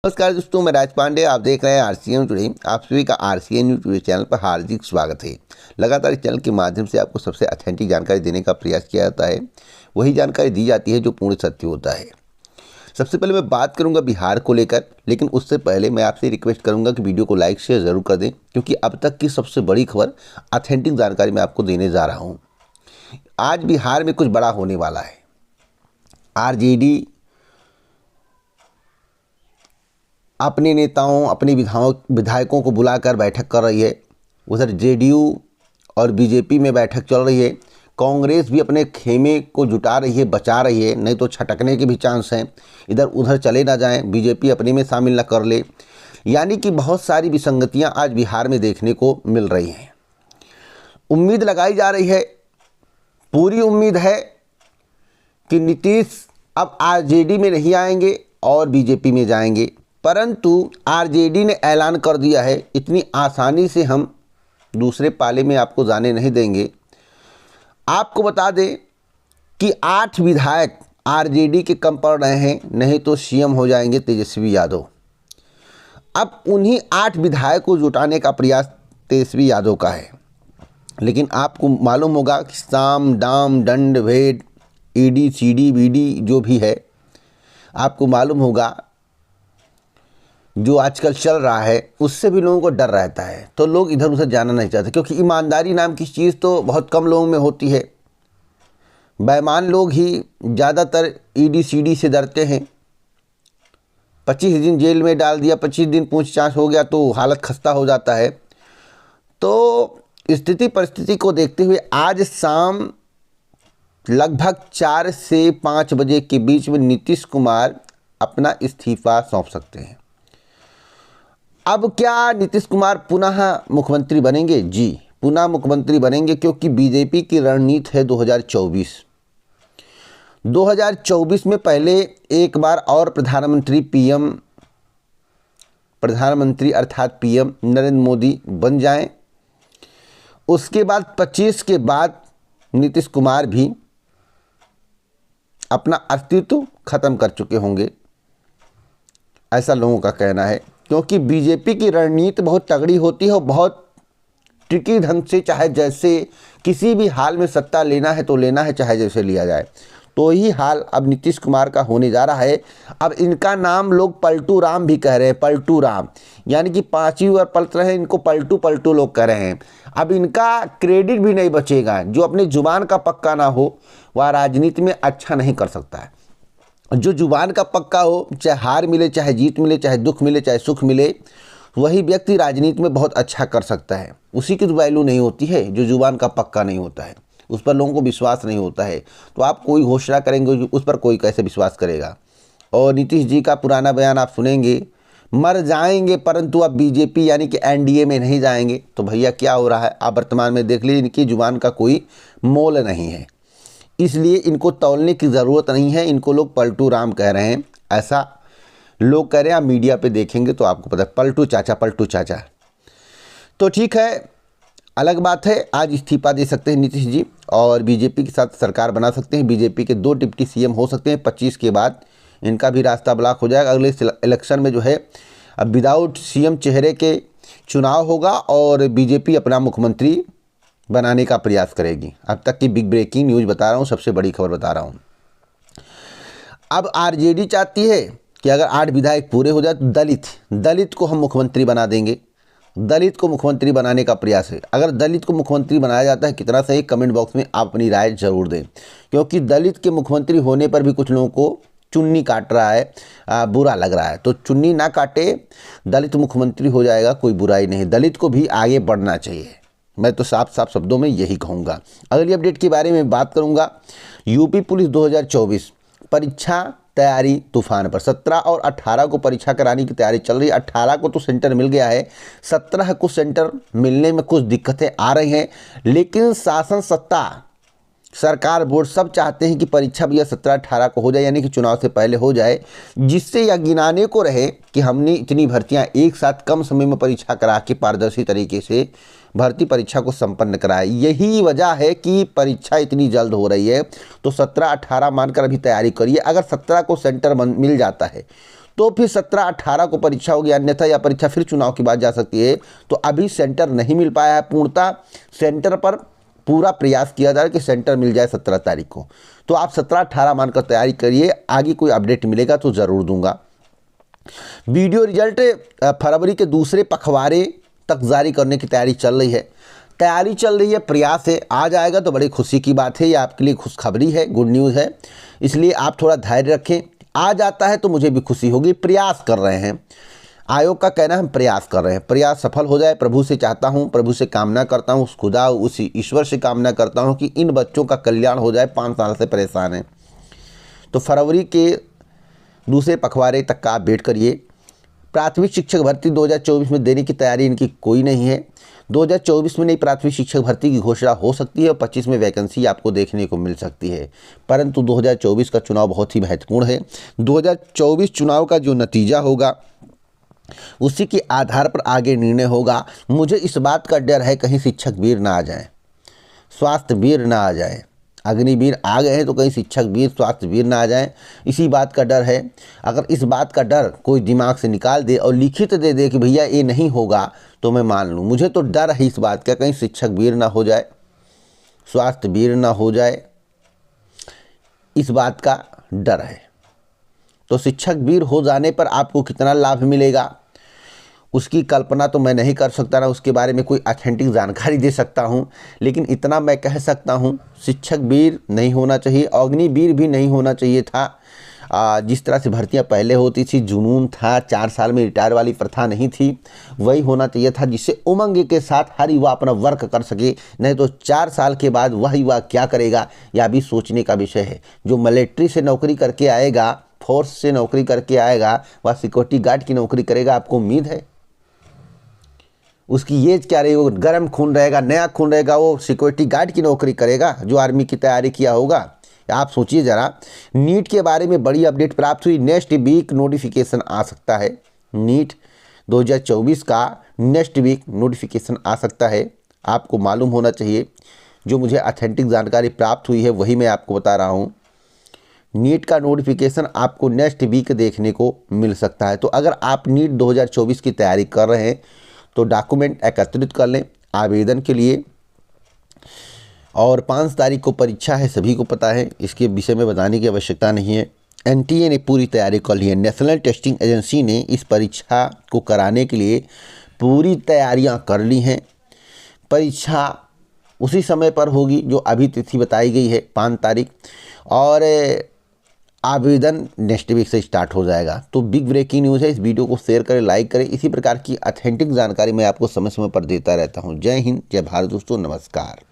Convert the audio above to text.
नमस्कार दोस्तों, मैं राज पांडे। आप देख रहे हैं आरसीएन टुडे। आप सभी का आरसीएन न्यूज़ टुडे चैनल पर हार्दिक स्वागत है। लगातार इस चैनल के माध्यम से आपको सबसे ऑथेंटिक जानकारी देने का प्रयास किया जाता है। वही जानकारी दी जाती है जो पूर्ण सत्य होता है। सबसे पहले मैं बात करूंगा बिहार को लेकर, लेकिन उससे पहले मैं आपसे रिक्वेस्ट करूंगा कि वीडियो को लाइक शेयर ज़रूर कर दें, क्योंकि अब तक की सबसे बड़ी खबर, ऑथेंटिक जानकारी मैं आपको देने जा रहा हूँ। आज बिहार में कुछ बड़ा होने वाला है। आरजेडी अपने नेताओं, अपने विधायकों को बुलाकर बैठक कर रही है। उधर जेडीयू और बीजेपी में बैठक चल रही है। कांग्रेस भी अपने खेमे को जुटा रही है, बचा रही है, नहीं तो छटकने के भी चांस हैं। इधर उधर चले ना जाएं, बीजेपी अपने में शामिल ना कर ले। यानी कि बहुत सारी विसंगतियां आज बिहार में देखने को मिल रही हैं। उम्मीद लगाई जा रही है, पूरी उम्मीद है कि नीतीश अब आरजेडी में नहीं आएंगे और बीजेपी में जाएंगे। परंतु आरजेडी ने ऐलान कर दिया है, इतनी आसानी से हम दूसरे पाले में आपको जाने नहीं देंगे। आपको बता दें कि 8 विधायक आरजेडी के कम पड़ रहे हैं, नहीं तो सीएम हो जाएंगे तेजस्वी यादव। अब उन्हीं 8 विधायक को जुटाने का प्रयास तेजस्वी यादव का है। लेकिन आपको मालूम होगा कि साम दाम दंड भेद ईडी सीडी बीडी जो भी है, आपको मालूम होगा जो आजकल चल रहा है, उससे भी लोगों को डर रहता है। तो लोग इधर उधर जाना नहीं चाहते, क्योंकि ईमानदारी नाम की चीज़ तो बहुत कम लोगों में होती है। बेईमान लोग ही ज़्यादातर ईडी सीडी से डरते हैं। 25 दिन जेल में डाल दिया, 25 दिन पूछताछ हो गया तो हालत खस्ता हो जाता है। तो स्थिति परिस्थिति को देखते हुए आज शाम लगभग 4 से 5 बजे के बीच में नीतीश कुमार अपना इस्तीफा सौंप सकते हैं। अब क्या नीतीश कुमार पुनः मुख्यमंत्री बनेंगे? जी, पुनः मुख्यमंत्री बनेंगे, क्योंकि बीजेपी की रणनीति है 2024 में पहले एक बार और प्रधानमंत्री अर्थात पीएम नरेंद्र मोदी बन जाएं। उसके बाद 25 के बाद नीतीश कुमार भी अपना अस्तित्व खत्म कर चुके होंगे, ऐसा लोगों का कहना है। क्योंकि बीजेपी की रणनीति बहुत तगड़ी होती है और बहुत ट्रिकी ढंग से, चाहे जैसे किसी भी हाल में सत्ता लेना है तो लेना है, चाहे जैसे लिया जाए। तो ही हाल अब नीतीश कुमार का होने जा रहा है। अब इनका नाम लोग पलटू राम भी कह रहे हैं, पलटू राम, यानी कि 5वीं बार पलट रहे हैं, इनको पलटू पलटू लोग कह रहे हैं। अब इनका क्रेडिट भी नहीं बचेगा। जो अपने जुबान का पक्का ना हो वह राजनीति में अच्छा नहीं कर सकता है। जो जुबान का पक्का हो, चाहे हार मिले, चाहे जीत मिले, चाहे दुख मिले, चाहे सुख मिले, वही व्यक्ति राजनीति में बहुत अच्छा कर सकता है। उसी की तो वैल्यू नहीं होती है जो जुबान का पक्का नहीं होता है, उस पर लोगों को विश्वास नहीं होता है। तो आप कोई घोषणा करेंगे, उस पर कोई कैसे विश्वास करेगा। और नीतीश जी का पुराना बयान आप सुनेंगे, मर जाएंगे परंतु अब बीजेपी यानी कि एनडीए में नहीं जाएंगे। तो भैया क्या हो रहा है आप वर्तमान में देख लीजिए, इनकी जुबान का कोई मोल नहीं है, इसलिए इनको तौलने की ज़रूरत नहीं है। इनको लोग पलटू राम कह रहे हैं, ऐसा लोग कह रहे हैं। आप मीडिया पे देखेंगे तो आपको पता है, पलटू चाचा, पलटू चाचा। तो ठीक है, अलग बात है, आज इस्तीफा दे सकते हैं नीतीश जी और बीजेपी के साथ सरकार बना सकते हैं। बीजेपी के 2 डिप्टी सीएम हो सकते हैं। 25 के बाद इनका भी रास्ता ब्लॉक हो जाएगा। अगले इलेक्शन में जो है अब विदाउट सीएम चेहरे के चुनाव होगा और बीजेपी अपना मुख्यमंत्री बनाने का प्रयास करेगी। अब तक की बिग ब्रेकिंग न्यूज़ बता रहा हूँ, सबसे बड़ी खबर बता रहा हूँ। अब आरजेडी चाहती है कि अगर 8 विधायक पूरे हो जाए तो दलित को हम मुख्यमंत्री बना देंगे। दलित को मुख्यमंत्री बनाने का प्रयास है। अगर दलित को मुख्यमंत्री बनाया जाता है, कितना सही, कमेंट बॉक्स में आप अपनी राय जरूर दें। क्योंकि दलित के मुख्यमंत्री होने पर भी कुछ लोगों को चुन्नी काट रहा है, बुरा लग रहा है। तो चुन्नी ना काटे, दलित मुख्यमंत्री हो जाएगा, कोई बुराई नहीं। दलित को भी आगे बढ़ना चाहिए, मैं तो साफ साफ शब्दों में यही कहूँगा। अगली अपडेट के बारे में बात करूँगा। यूपी पुलिस 2024 परीक्षा तैयारी तूफान पर। 17 और 18 को परीक्षा कराने की तैयारी चल रही है। 18 को तो सेंटर मिल गया है, 17 को सेंटर मिलने में कुछ दिक्कतें आ रही हैं। लेकिन शासन सत्ता, सरकार, बोर्ड सब चाहते हैं कि परीक्षा भैया 17-18 को हो जाए, यानी कि चुनाव से पहले हो जाए, जिससे यह गिनाने को रहे कि हमने इतनी भर्तियां एक साथ कम समय में परीक्षा करा के पारदर्शी तरीके से भर्ती परीक्षा को संपन्न कराए। यही वजह है कि परीक्षा इतनी जल्द हो रही है। तो 17-18 मानकर अभी तैयारी करिए। अगर 17 को सेंटर मिल जाता है तो फिर 17-18 को परीक्षा होगी, अन्यथा यह परीक्षा फिर चुनाव की बात जा सकती है। तो अभी सेंटर नहीं मिल पाया है पूर्णतः, सेंटर पर पूरा प्रयास किया जा रहा है कि सेंटर मिल जाए 17 तारीख को। तो आप 17-18 मानकर तैयारी करिए, आगे कोई अपडेट मिलेगा तो ज़रूर दूंगा। वीडियो रिजल्ट फरवरी के दूसरे पखवाड़े तक जारी करने की तैयारी चल रही है, प्रयास है। आ जाएगा तो बड़ी खुशी की बात है, ये आपके लिए खुशखबरी है, गुड न्यूज़ है, इसलिए आप थोड़ा धैर्य रखें। आ जाता है तो मुझे भी खुशी होगी। प्रयास कर रहे हैं, आयोग का कहना है हम प्रयास कर रहे हैं, प्रयास सफल हो जाए प्रभु से चाहता हूं, प्रभु से कामना करता हूं, उस खुदा उसी ईश्वर से कामना करता हूं कि इन बच्चों का कल्याण हो जाए, 5 साल से परेशान हैं। तो फरवरी के दूसरे पखवाड़े तक का आप वेट करिए। प्राथमिक शिक्षक भर्ती 2024 में देने की तैयारी इनकी कोई नहीं है। 2024 में नई प्राथमिक शिक्षक भर्ती की घोषणा हो सकती है और 25 में वैकेंसी आपको देखने को मिल सकती है, परंतु 2024 का चुनाव बहुत ही महत्वपूर्ण है। 2024 चुनाव का जो नतीजा होगा उसी के आधार पर आगे निर्णय होगा। मुझे इस बात का डर है कहीं शिक्षक वीर ना आ जाए, स्वास्थ्य वीर ना आ जाए, अग्निवीर आ गए हैं तो कहीं शिक्षक वीर स्वास्थ्य वीर ना आ जाए, इसी बात का डर है। अगर इस बात का डर कोई दिमाग से निकाल दे और लिखित दे दे कि भैया ये नहीं होगा तो मैं मान लूँ। मुझे तो डर है इस बात का, कहीं शिक्षक वीर ना हो जाए, स्वास्थ्य वीर ना हो जाए, इस बात का डर है। तो शिक्षक वीर हो जाने पर आपको कितना लाभ मिलेगा उसकी कल्पना तो मैं नहीं कर सकता, ना उसके बारे में कोई ऑथेंटिक जानकारी दे सकता हूं, लेकिन इतना मैं कह सकता हूं शिक्षक वीर नहीं होना चाहिए, अग्निवीर भी नहीं होना चाहिए था। जिस तरह से भर्तियां पहले होती थी, जुनून था, 4 साल में रिटायर वाली प्रथा नहीं थी, वही होना चाहिए था जिससे उमंग के साथ हर युवा अपना वर्क कर सके। नहीं तो 4 साल के बाद वह युवा क्या करेगा यह भी सोचने का विषय है। जो मिलिट्री से नौकरी करके आएगा, फोर्स से नौकरी करके आएगा, वह सिक्योरिटी गार्ड की नौकरी करेगा, आपको उम्मीद है? उसकी एज क्या रहेगी? वो गर्म खून रहेगा, नया खून रहेगा, वो सिक्योरिटी गार्ड की नौकरी करेगा जो आर्मी की तैयारी किया होगा? आप सोचिए ज़रा। नीट के बारे में बड़ी अपडेट प्राप्त हुई, नेक्स्ट वीक नोटिफिकेशन आ सकता है। नीट 2024 का नेक्स्ट वीक नोटिफिकेशन आ सकता है, आपको मालूम होना चाहिए। जो मुझे ऑथेंटिक जानकारी प्राप्त हुई है वही मैं आपको बता रहा हूँ। नीट का नोटिफिकेशन आपको नेक्स्ट वीक देखने को मिल सकता है। तो अगर आप नीट 2024 की तैयारी कर रहे हैं तो डॉक्यूमेंट एकत्रित कर लें आवेदन के लिए। और 5 तारीख को परीक्षा है, सभी को पता है, इसके विषय में बताने की आवश्यकता नहीं है। एनटीए ने पूरी तैयारी कर ली है, नेशनल टेस्टिंग एजेंसी ने इस परीक्षा को कराने के लिए पूरी तैयारियां कर ली हैं। परीक्षा उसी समय पर होगी जो अभी तिथि बताई गई है, 5 तारीख, और आवेदन नेक्स्ट वीक से स्टार्ट हो जाएगा। तो बिग ब्रेकिंग न्यूज़ है, इस वीडियो को शेयर करें, लाइक करें। इसी प्रकार की ऑथेंटिक जानकारी मैं आपको समय समय पर देता रहता हूं। जय हिंद, जय भारत दोस्तों, नमस्कार।